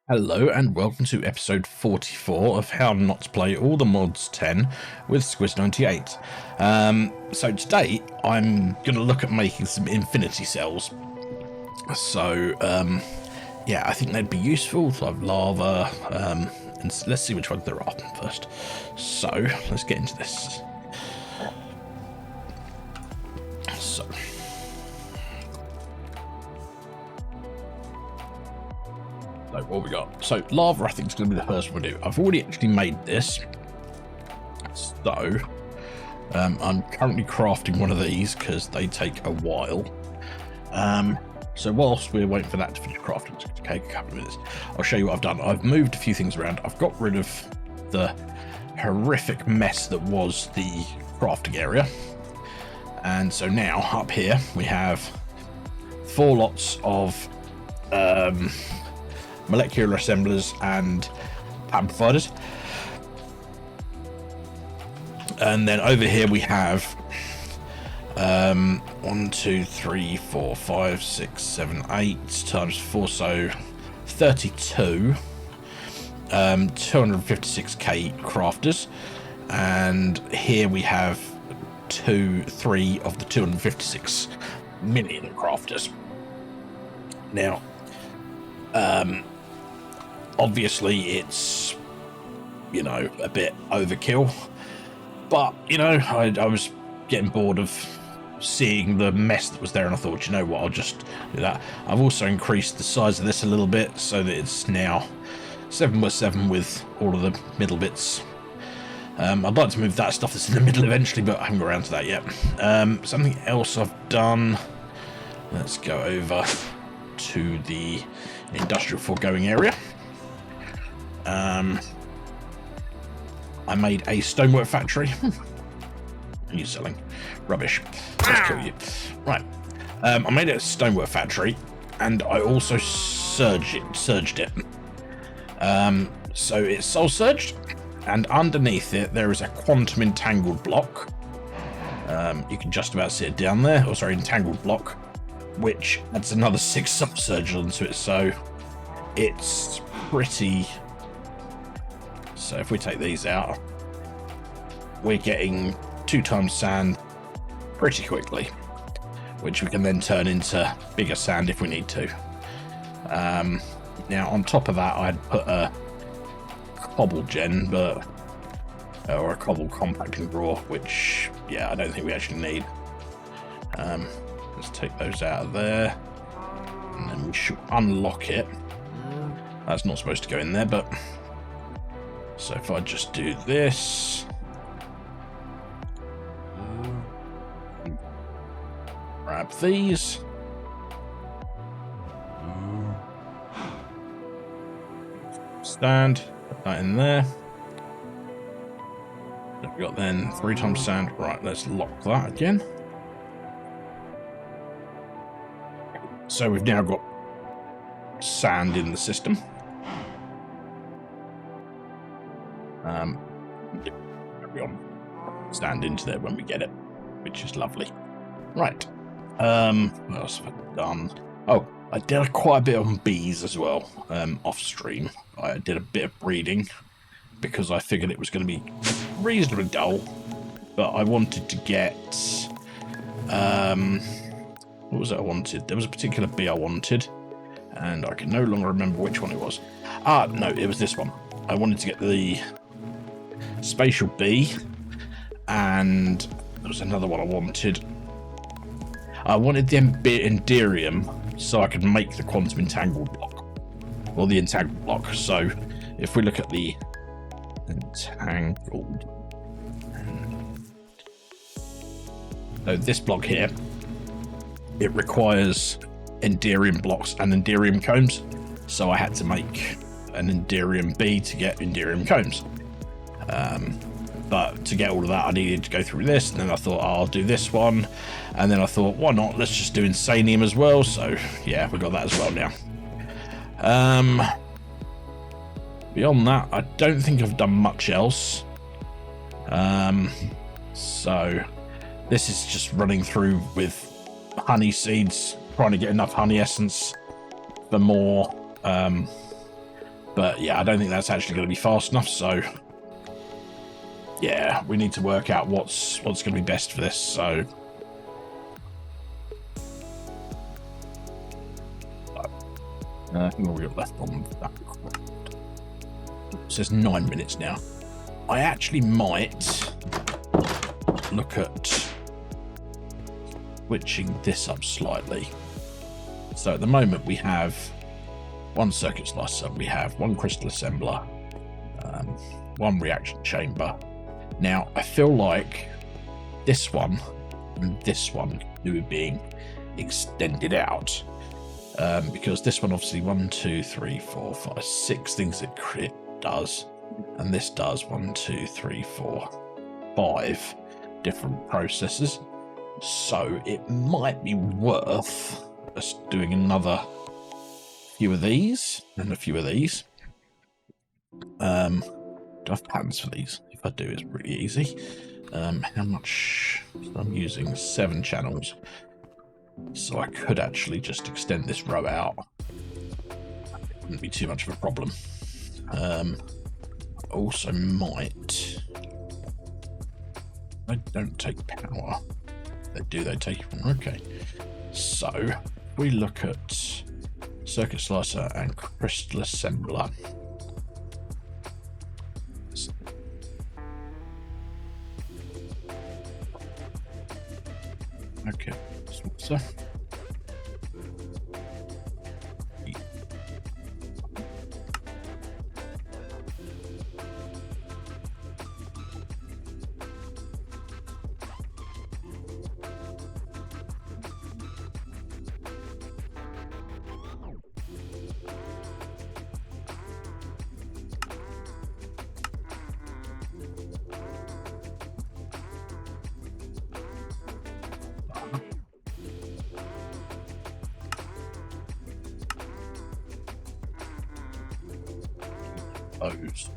Hello and welcome to episode 44 of How Not to Play All the Mods 10 with Squiz98. So today I'm going to look at making some infinity cells. So yeah, I think they'd be useful to have lava, and let's see which ones there are first. So let's get into this. So what we got? So lava, I think, is going to be the first one we do. I've already actually made this. So I'm currently crafting one of these because they take a while. So whilst we're waiting for that to finish crafting, it's going to take a couple of minutes. I'll show you what I've done. I've moved a few things around. I've got rid of the horrific mess that was the crafting area. And so now up here we have 4 lots of molecular assemblers and amplifiers, and then over here we have 1 2 3 4 5 6 7 8 times 4, so 32 256k crafters, and here we have 3 of the 256 million crafters. Now obviously it's, you know, a bit overkill, but you know, I was getting bored of seeing the mess that was there, and I thought, you know what, I'll just do that. I've also increased the size of this a little bit so that it's now 7x7 with all of the middle bits. I'd like to move that stuff that's in the middle eventually, but I haven't got around to that yet. Something else I've done, let's go over to the industrial foregoing area. I made a stonework factory. Are you selling rubbish? Let's kill you. Right. I made a stonework factory, and I also surged it. So it's soul surged, and underneath it there is a quantum entangled block. You can just about see it down there. Oh, sorry, entangled block, which adds another 6 subsurge onto it. So it's pretty. So if we take these out, we're getting 2 times sand pretty quickly, which we can then turn into bigger sand if we need to. Now on top of that, I'd put a cobble gen, or a cobble compacting drawer, which, yeah, I don't think we actually need. Let's take those out of there, and then we should unlock it. That's not supposed to go in there, but so if I just do this, grab these, stand, put that in there. We've got then 3 times sand. Right, let's lock that again. So we've now got sand in the system. Stand into there when we get it, which is lovely. Right. What else have I done? Oh, I did quite a bit on bees as well, off stream. I did a bit of breeding because I figured it was going to be reasonably dull, but I wanted to get what was it I wanted? There was a particular bee I wanted, and I can no longer remember which one it was. No, it was this one. I wanted to get the spatial bee, and there was another one I wanted. I wanted the Enderium so I could make the quantum entangled block, or the entangled block. So if we look at the entangled, so this block here, it requires Enderium blocks and Enderium combs, so I had to make an Enderium bee to get Enderium combs. But to get all of that, I needed to go through this, and then I thought, I'll do this one, and then I thought, why not, let's just do Insanium as well. So yeah, we got that as well now. Beyond that, I don't think I've done much else. So this is just running through with honey seeds, trying to get enough honey essence for more But yeah, I don't think that's actually going to be fast enough. So yeah, we need to work out what's going to be best for this. So I think we've got left on that. It says 9 minutes now. I actually might look at switching this up slightly. So at the moment we have one circuit slicer, we have one crystal assembler, one reaction chamber. Now I feel like this one and this one do being extended out, because this one obviously 1, 2, 3, 4, 5, 6 things it does, and this does 1, 2, 3, 4, 5 different processes. So it might be worth us doing another few of these and a few of these. Do I have patterns for these? If I do, it's pretty easy. How much? So I'm using 7 channels, so I could actually just extend this row out. It wouldn't be too much of a problem. Also might. They don't take power. They do. They take. Okay. So we look at circuit slicer and crystal assembler. Okay. So. Those.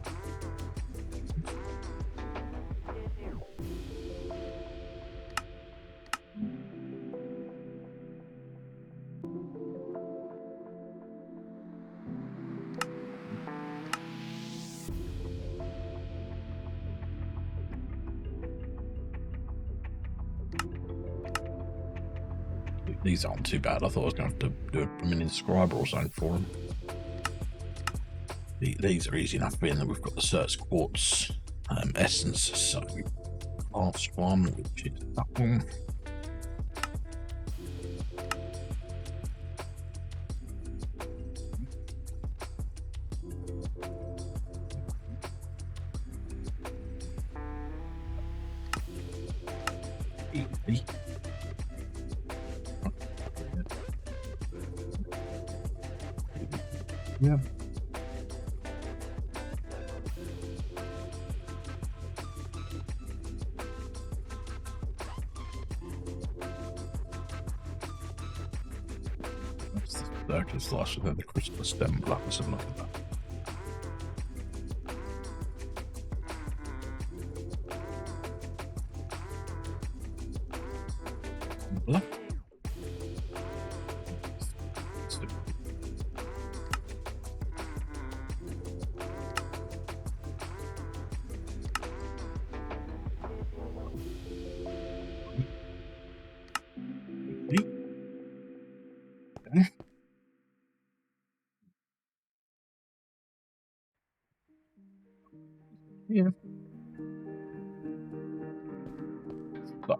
These aren't too bad. I thought I was going to have to do a mini inscriber or something for them. These are easy enough, being that we've got the Certs Quartz essence. So last one, which is that one. Easy. Yeah. Circuit slicer, then the crystal assembler. Let's have a look at that. Yeah. So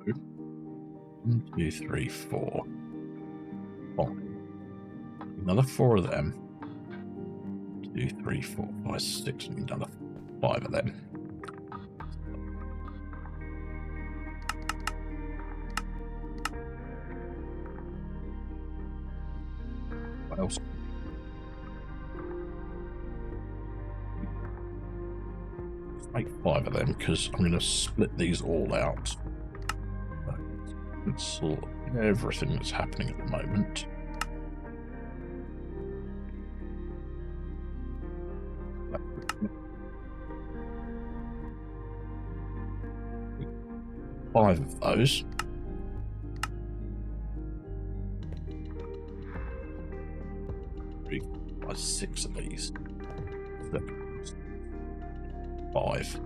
1, 2, 3, 4, 5. Another 4 of them. 2, 3, 4, 5, 6, and another 5 of them. What else? Make 5 of them, because I'm going to split these all out. Let's sort everything that's happening at the moment. Five of those. Three, 5, 6 of these. 5.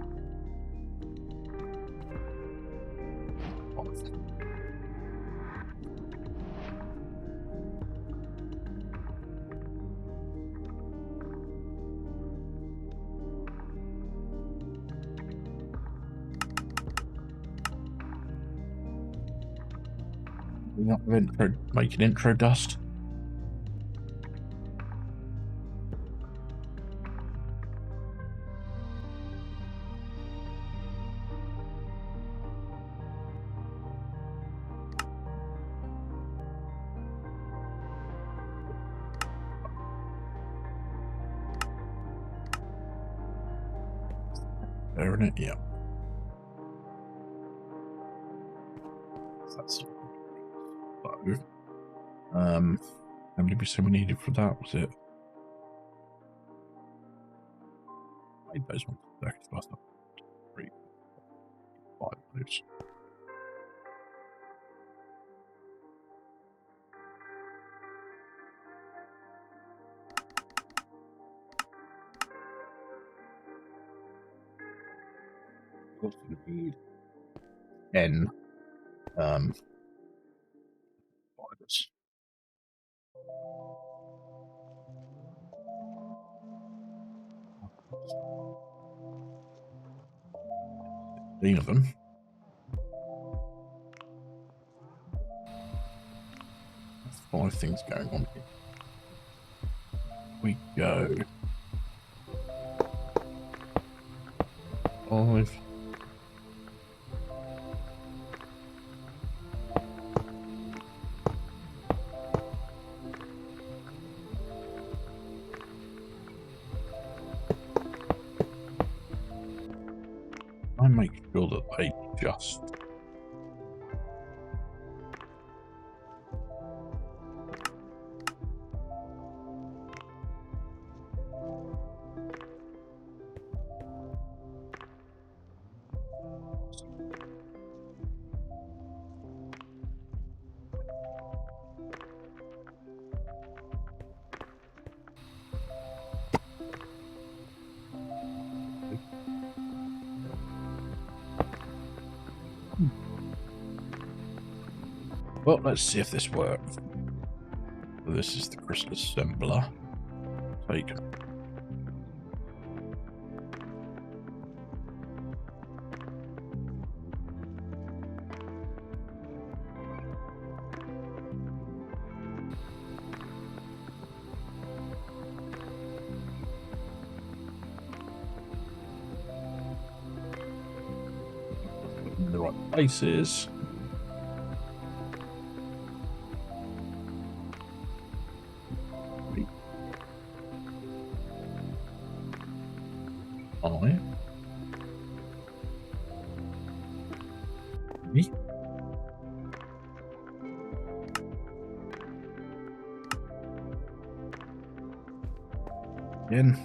Not intro, making intro dust. There in it, yeah. That's so. How many percent we needed for that? Was it? I made those ones seconds last time. 3, 5 minutes. Also need 10 fibers. Of them. That's 5 things going on here. We go 5. I make sure that they just well, let's see if this works. This is the crystal assembler. Take in the right places. Again.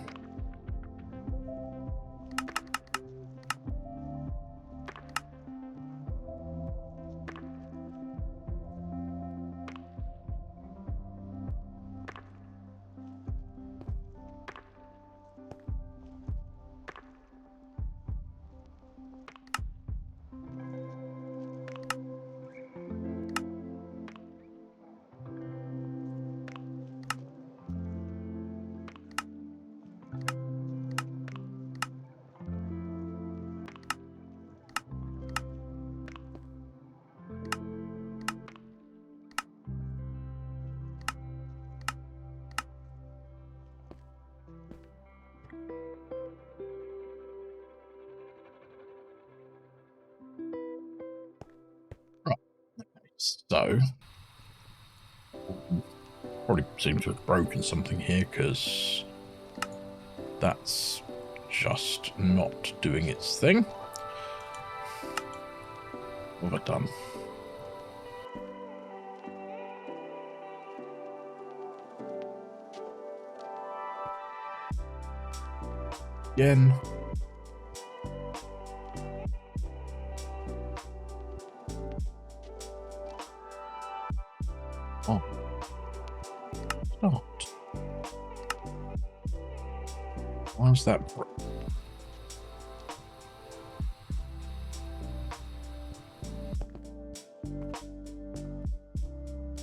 So, probably seem to have broken something here because that's just not doing its thing. What have I done? Again. Oh. Start. Why's that?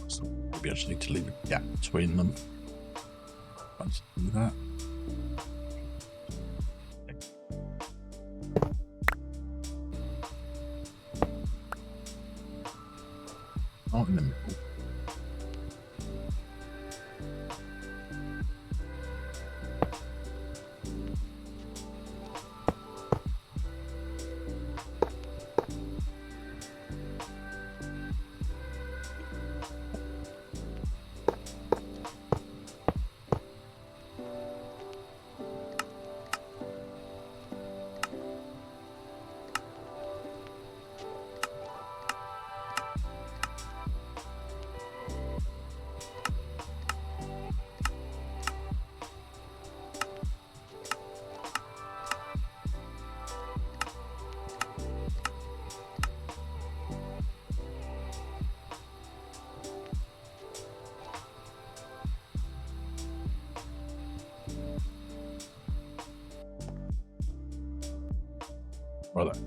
So maybe I just need to leave a gap between them. Let's do that. Not in the middle. Right there.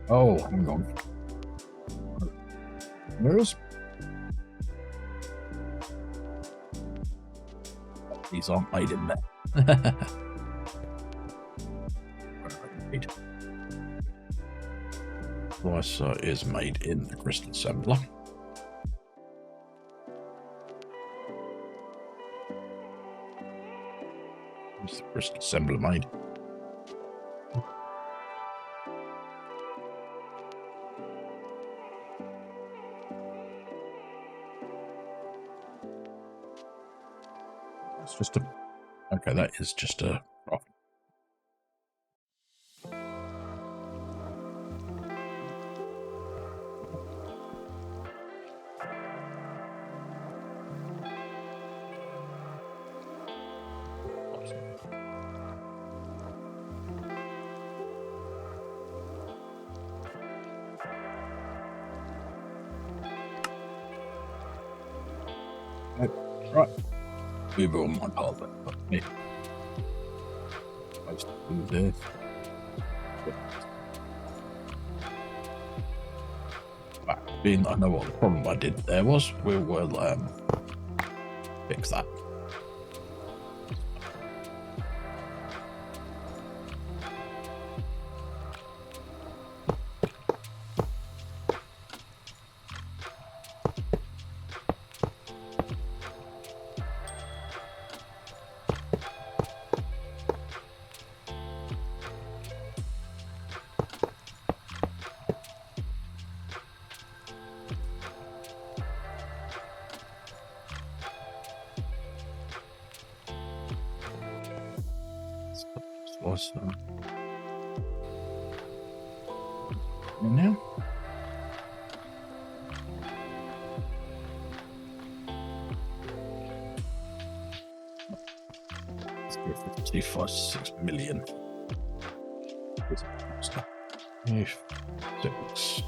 Oh, hang on. Where's these aren't made in there. Slicer is made in the crystal assembler. What's the crystal assembler made? It's just a... Okay, that is just a... Right. Move on my path then. Okay. Supposed to do this. But being I know what the problem I did there was, we'll fix that. Awesome. And now, let's go for 256 million. Six.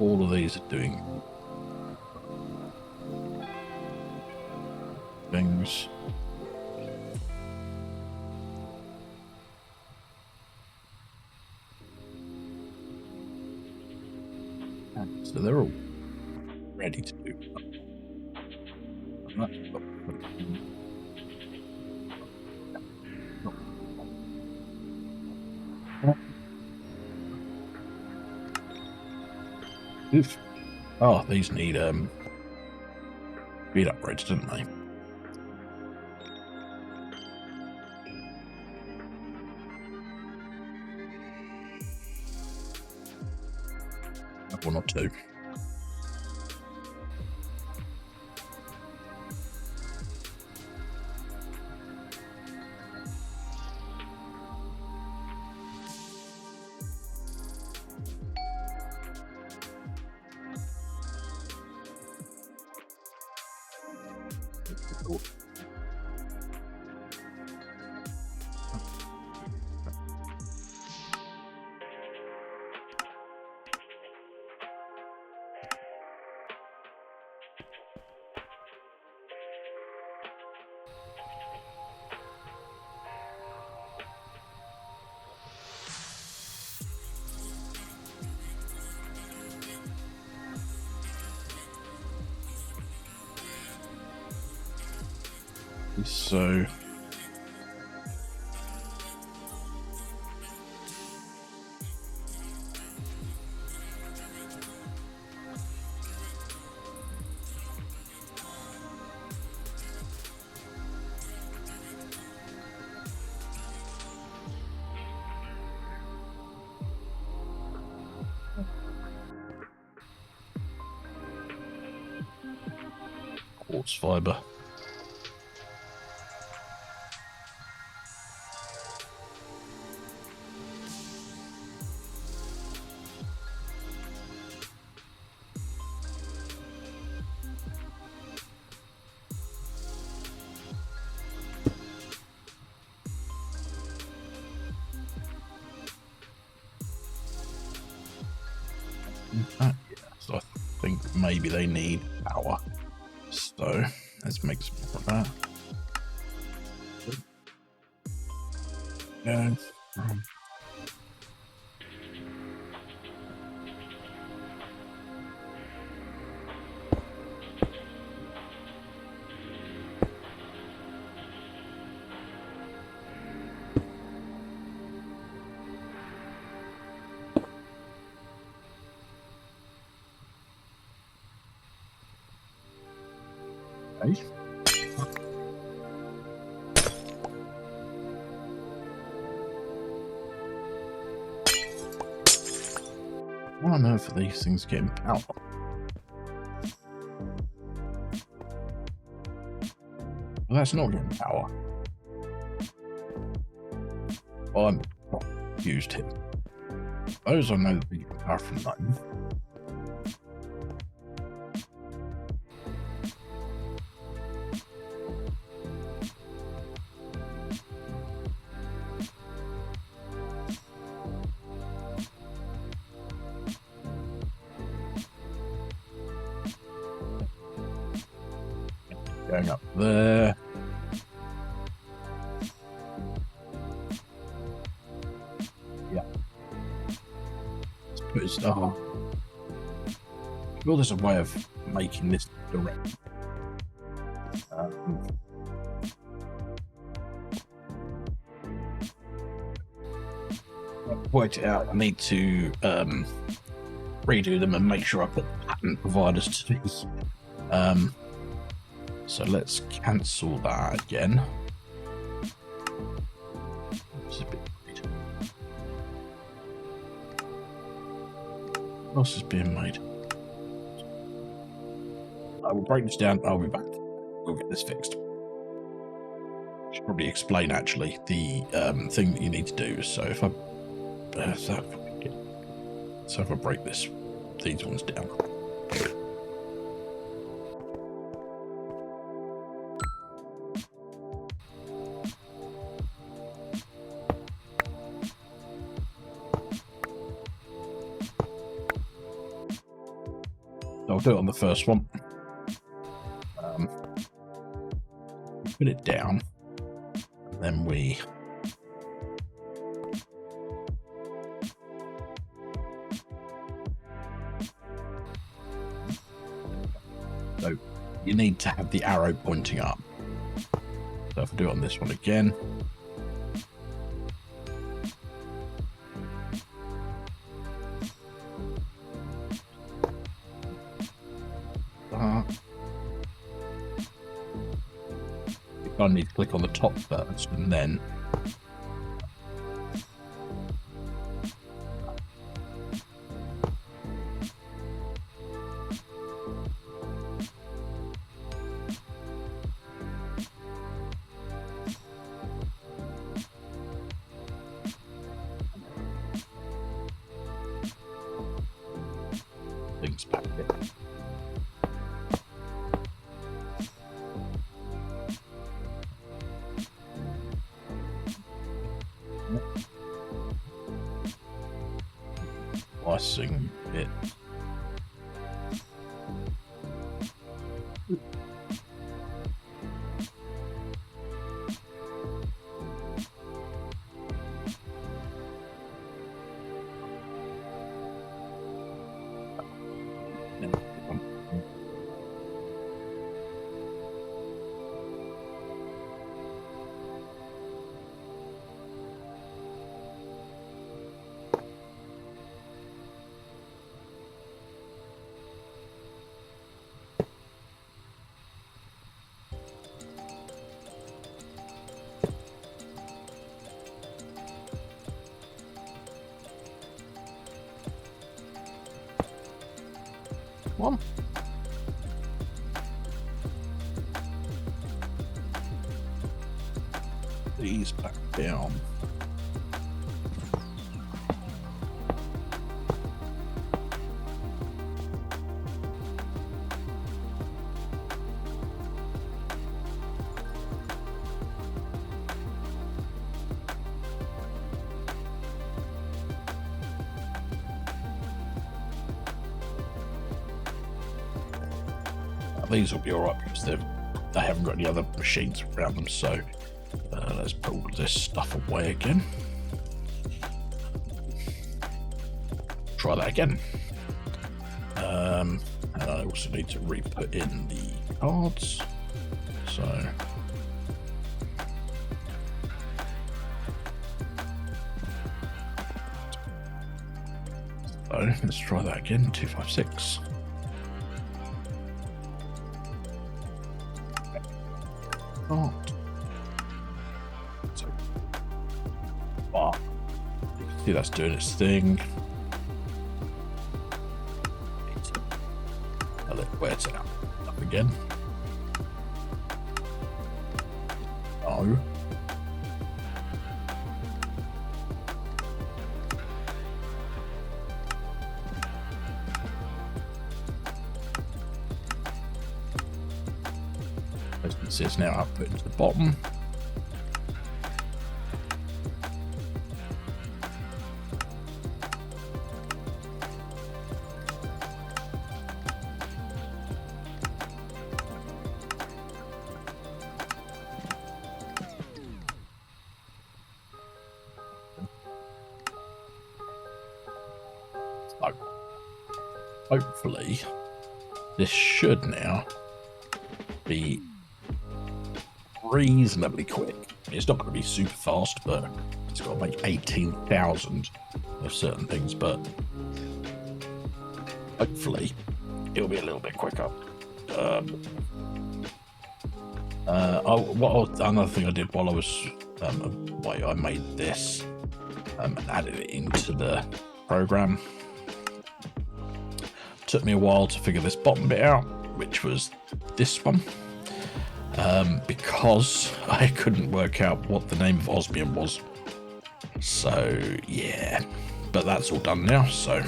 All of these are doing things. So they're all ready to do. Oof. Oh, these need speed upgrades, don't they? One or two. Cool. So quartz fiber. Yeah, so I think maybe they need power. So let's make some of that. Yeah. Okay. What on earth are these things getting power? Well, that's not getting power. Well, I'm confused here. Those I know that we get power from them. Going up there. Yeah. Let's put his, well, there's a way of making this direct. I've worked it out. I need to redo them and make sure I put the pattern providers to these. So let's cancel that again. It's a bit weird. What else is being made? I will break this down. I'll be back. We'll get this fixed. Should probably explain actually the thing that you need to do. So if I break these ones down. I'll do it on the first one. Put it down, and then we so you need to have the arrow pointing up. So if I do it on this one again. I need to click on the top first and then things back here. Icing bit. One. These back down. These will be all right because they haven't got any other machines around them. So let's pull this stuff away again. Try that again. And I also need to re-put in the cards. So let's try that again. 256. Not. So, but you can see that's doing its thing. I'll let it wear it out up again. No. As you can see, it's now output into the bottom. So, hopefully, this should now be reasonably quick. It's not going to be super fast, but it's got to make 18,000 of certain things, but hopefully it'll be a little bit quicker. Another thing I did while I was I made this and added it into the program. Took me a while to figure this bottom bit out, which was this one. Because I couldn't work out what the name of osmium was. So yeah, but that's all done now. So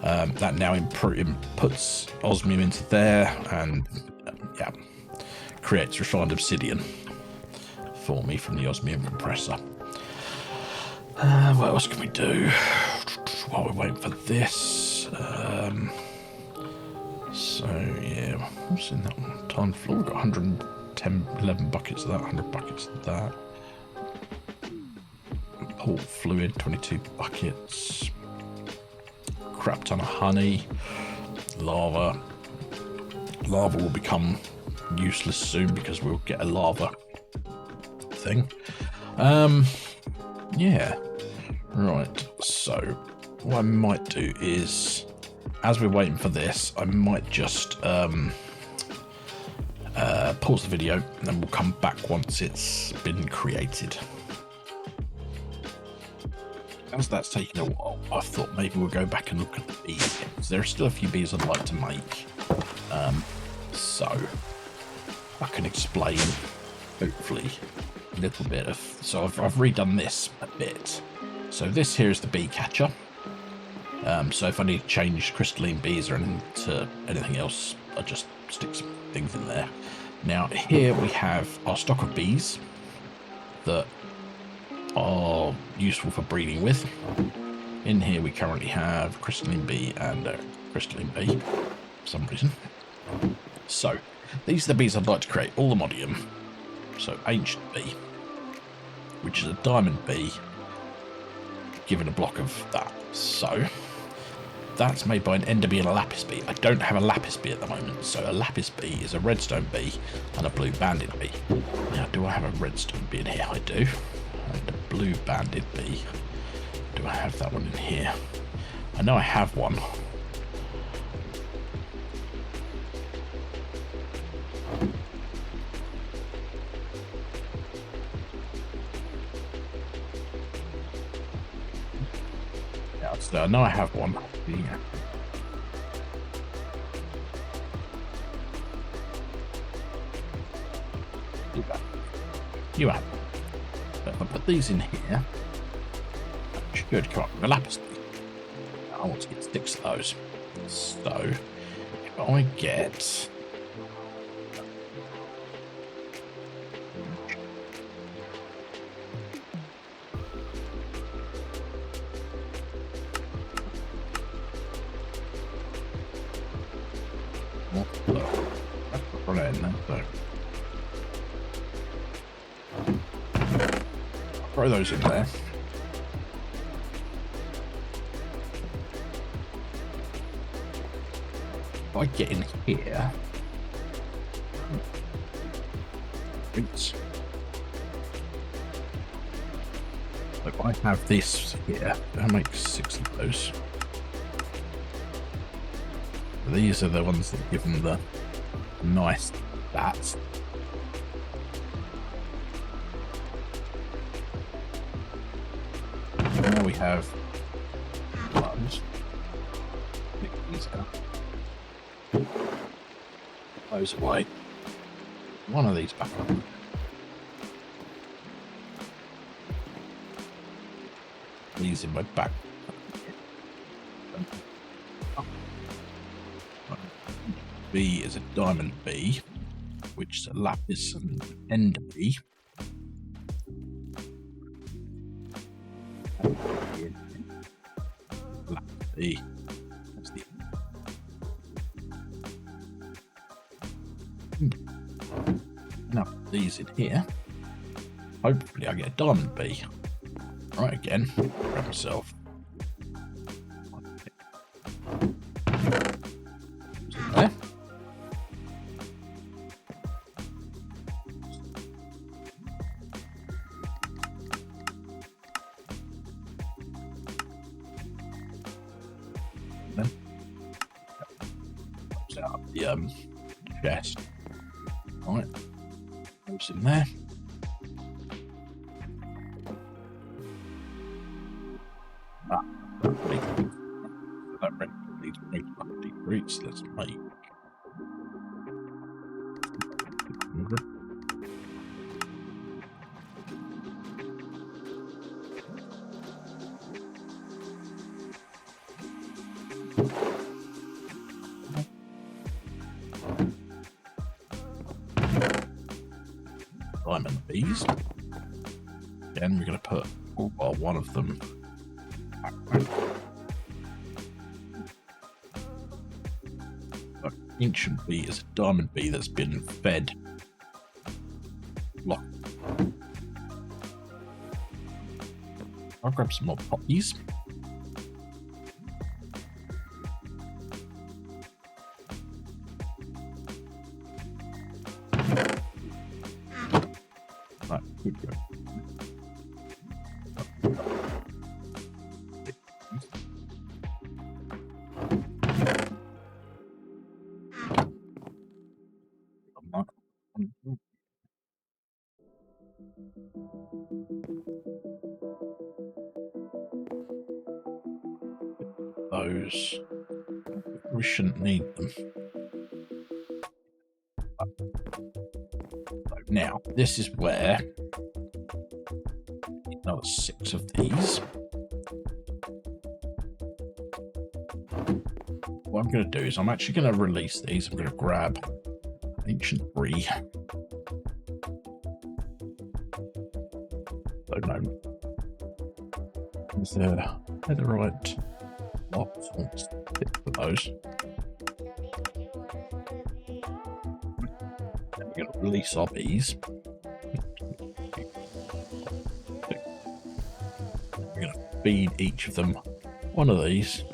that now puts osmium into there, and yeah, creates refined obsidian for me from the osmium compressor. What else can we do while we're waiting for this? So yeah, what's in that one? Time floor. We've got 110, 11 buckets of that, 100 buckets of that. Port fluid, 22 buckets. Crap ton of honey. Lava. Lava will become useless soon because we'll get a lava thing. Yeah. Right. So what I might do is, as we're waiting for this, I might just pause the video and then we'll come back once it's been created. As that's taking a while, I thought maybe we'll go back and look at the bees. There are still a few bees I'd like to make, so I can explain hopefully a little bit of. So I've redone this a bit. So this here is the bee catcher. So if I need to change crystalline bees or anything to anything else, I just stick some things in there. Now here we have our stock of bees that are useful for breeding with. In here we currently have crystalline B and crystalline B for some reason. So these are the bees I'd like to create, all Allomodium. So ancient B, which is a diamond B, given a block of that. So that's made by an ender bee and a lapis bee. I don't have a lapis bee at the moment, so a lapis bee is a redstone bee and a blue banded bee. Now, do I have a redstone bee in here? I do. And a blue banded bee. Do I have that one in here? I know I have one. Yeah, so I know I have one. Yeah. You have. But if I put these in here, I should come up with a lapis bee. I want to get 6 of those. So if I get throw those in there. If I get in here, oops. If I have this here, I'll make 6 of those. These are the ones that give them the nice stats. Now we have those. Pick these out. Those away. One of these back up. These in my back. B is a diamond B, which is a lapis and ender B. Lapis B. That's the now put these in here. Hopefully I get a diamond B. Right again. Grab myself. There. Then comes out the chest. Right, goes in there. That needs to roots. Let's make. Diamond bees. Again, we're going to put one of them back. Ancient bee is a diamond bee that's been fed. Lock. I'll grab some more poppies. Right, good go. Those. We shouldn't need them. So now, this is where another 6 of these. What I'm going to do is I'm actually going to release these. I'm going to grab Ancient Brie. Oh no. Is there netherite blocks. Let's pick for those. Then we're going to release our bees. We're going to feed each of them one of these.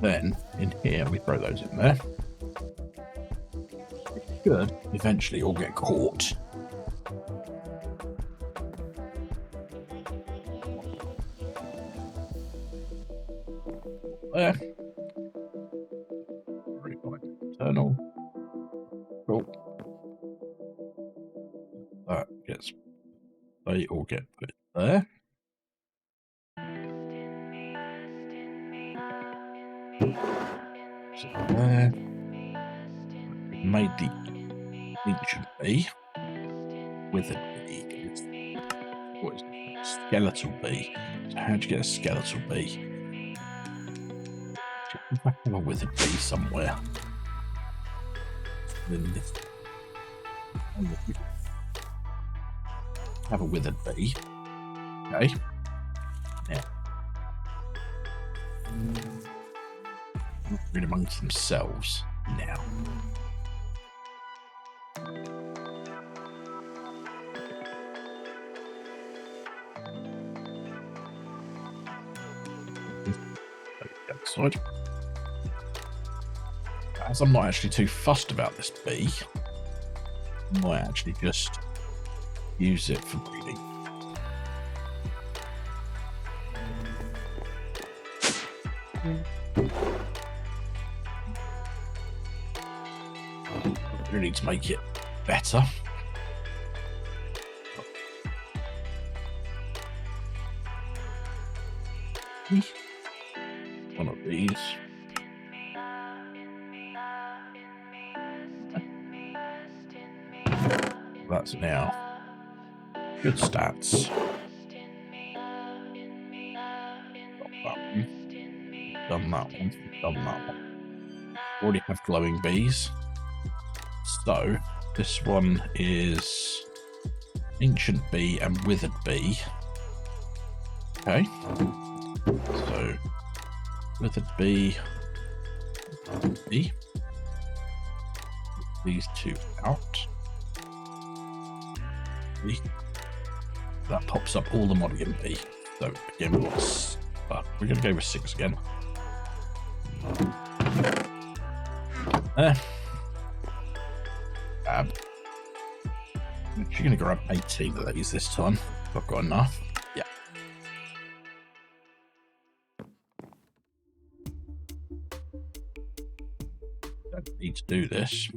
Then in here we throw those in there. Good. Eventually all get caught. There. Internal. Cool. That gets. They all get put there. So there. We've made the ancient bee. Withered bee. What is it? Skeletal bee. So how'd you get a skeletal bee? I have a withered bee somewhere. Then this. Have a withered bee. Okay. Now. Read amongst themselves now. Outside. As I'm not actually too fussed about this bee, I might actually just use it for breeding. I really need to make it better. One of these. That's now good stats. Done that one. Done that one. Already have glowing bees. So this one is ancient bee and withered bee. Okay. So withered bee. These two out. That pops up all the Modigan bee. So again, we're going to go with 6 again. There. I'm actually going to grab 18 of these this time. If I've got enough. Yeah. Don't need to do this.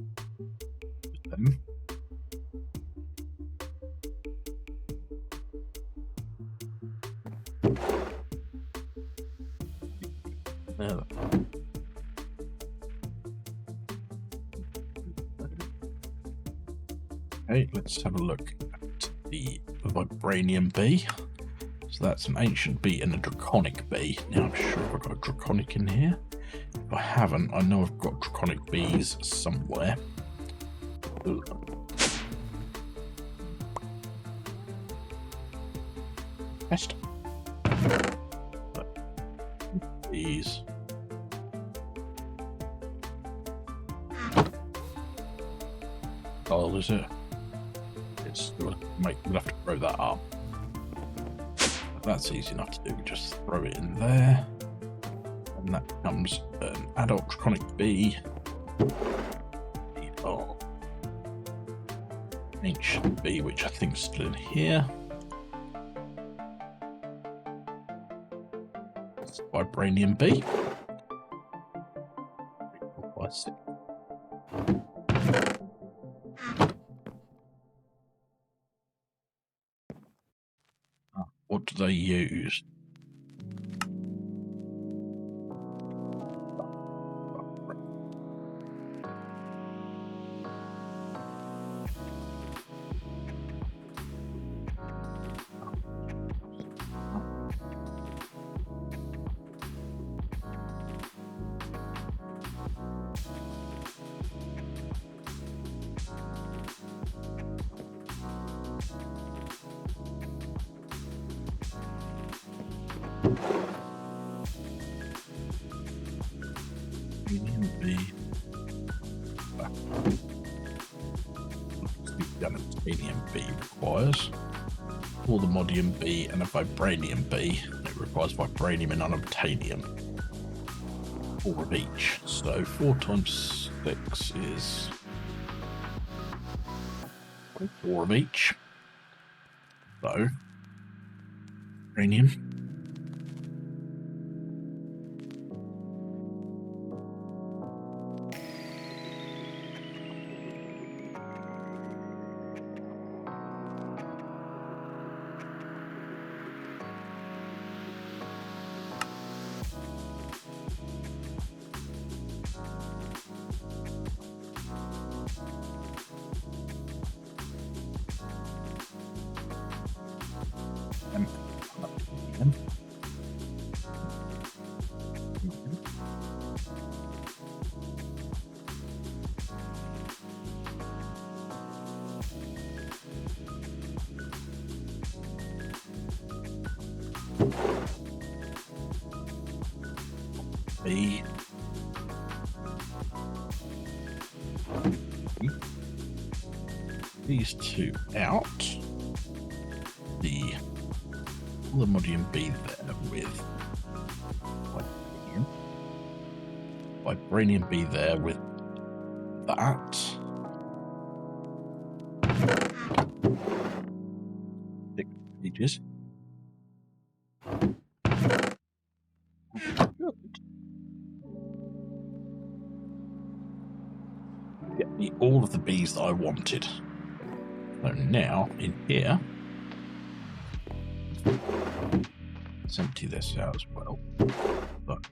Okay, let's have a look at the vibranium bee. So that's an ancient bee and a draconic bee. Now I'm sure I've got a draconic in here. If I haven't, I know I've got draconic bees somewhere. Test. Bees. Oh, is it? We'll have to throw that up. That's easy enough to do. Just throw it in there, and that becomes an adult draconic bee. Oh, ancient bee, which I think is still in here. It's vibranium bee. What do they use? titanium B requires. For the modium B and a vibranium B, it requires vibranium and unobtainium. 4 of each. So 4 times 6 is 4 of each. So vibranium. B. These two out. The modium B there with vibranium. Vibranium B there with that. 6 pages. Get me all of the bees that I wanted. So now in here, let's empty this out as well. But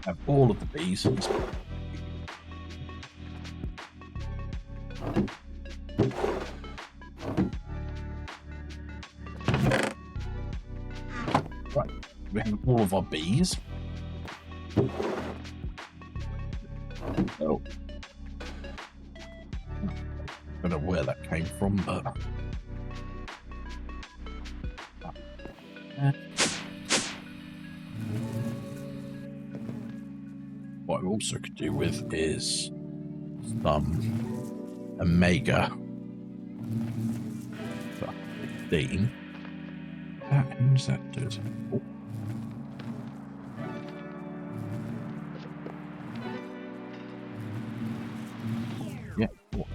have all of the bees. Right, we have all of our bees. Oh, I don't know where that came from, but what I also could do with is some Omega 15. How does that do? Oh. Yeah. Oh.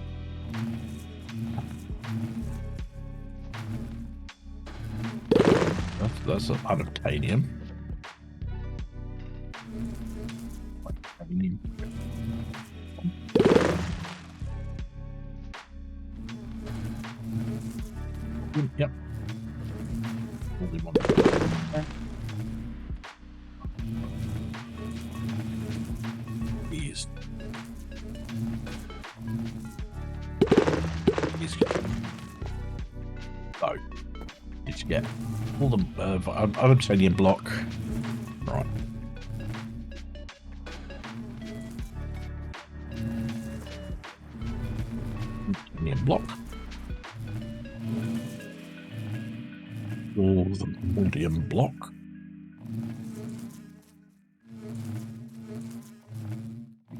That's an unobtainium. Yep. Only one. These. So, let's get all the unobtainium block. Right. Unobtainium block. All the modium block.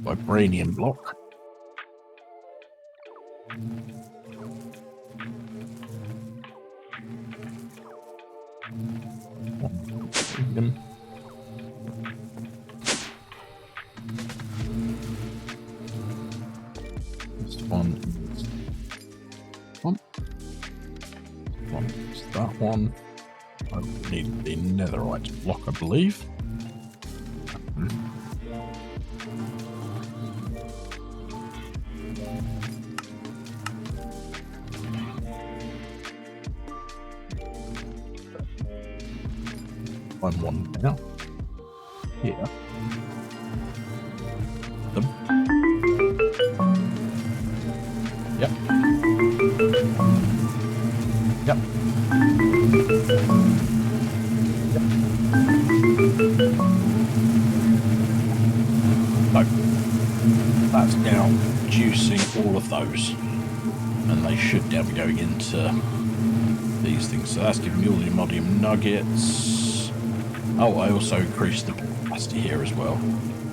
Vibranium block. This one is one. One is that one. I need the netherite block, I believe. Find one now. Here. Them. Yep. Yep. No. That's now juicing all of those, and they should now be going into these things. So that's giving me all the Imodium nuggets. Oh, I also increased the capacity here as well.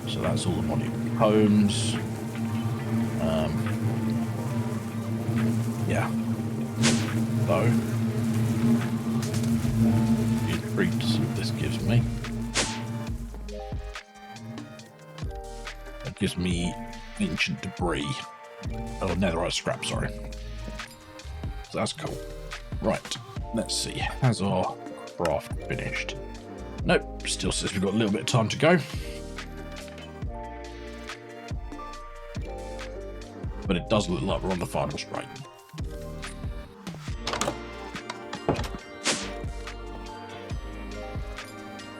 So that's all the Imodium combs. Yeah. So, intrigued to see what this gives me. It gives me ancient debris. Oh, netherite scrap, sorry. So that's cool. Right, let's see. Has our craft finished? Nope, still says we've got a little bit of time to go. But it does look like we're on the final straight.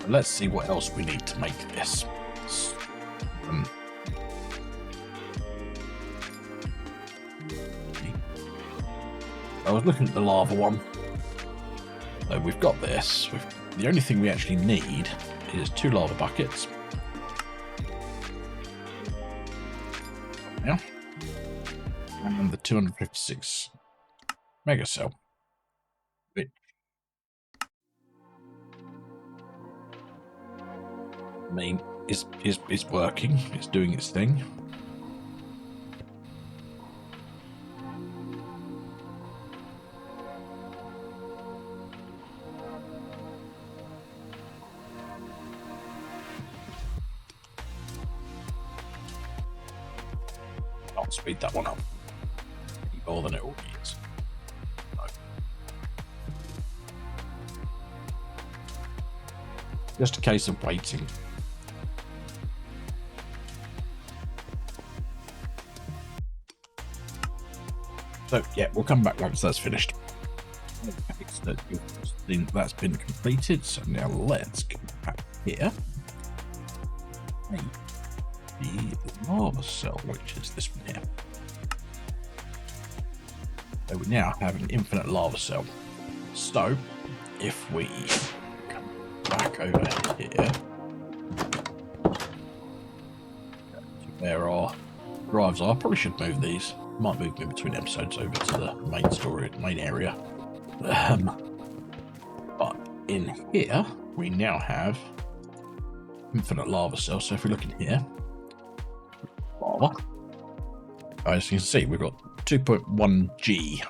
Let's see what else we need to make this. I was looking at the lava one. So we've got this. The only thing we actually need is 2 lava buckets. Yeah. And the 256 mega cell. Which I mean is working. It's doing its thing. I'll speed that one up more than it all needs. No. Just a case of waiting. So yeah, we'll come back once that's finished. Okay, so that's been completed. So now let's go back here. The lava cell, which is this one here. So we now have an infinite lava cell. So if we come back over here, there are drives. I probably should move these. Might move them between episodes over to the main story, main area. But in here, we now have infinite lava cell. So if we look in here, lava. As you can see, we've got 2.1 G.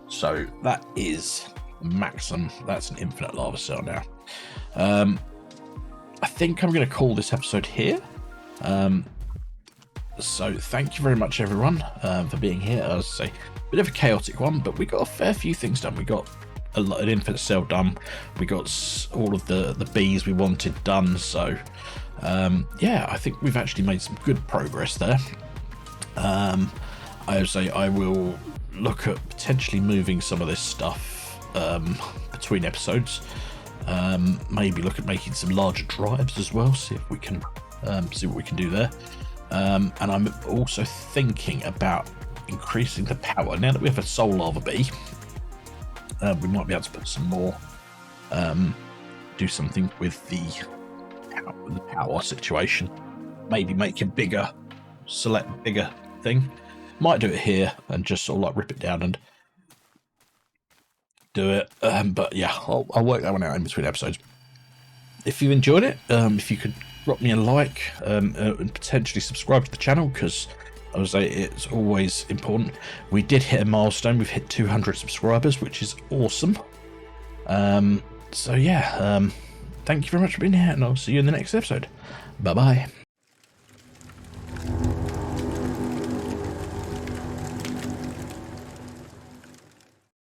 So that is maximum. That's an infinite lava cell now. I think I'm going to call this episode here. So thank you very much, everyone, for being here. As I say, bit of a chaotic one, but we got a fair few things done. We got an infinite cell done. We got all of the bees we wanted done. So yeah, I think we've actually made some good progress there. I would say I will look at potentially moving some of this stuff between episodes. Maybe look at making some larger drives as well. See if we can see what we can do there. And I'm also thinking about increasing the power. Now that we have a soul lava bee, we might be able to put some more, do something with the power situation. Maybe make a bigger, select bigger thing. Might do it here and just sort of like rip it down and do it. But yeah, I'll work that one out in between episodes. If you enjoyed it, if you could drop me a like and potentially subscribe to the channel, because I would say it's always important. We did hit a milestone. We've hit 200 subscribers, which is awesome. So yeah, thank you very much for being here, and I'll see you in the next episode. Bye bye.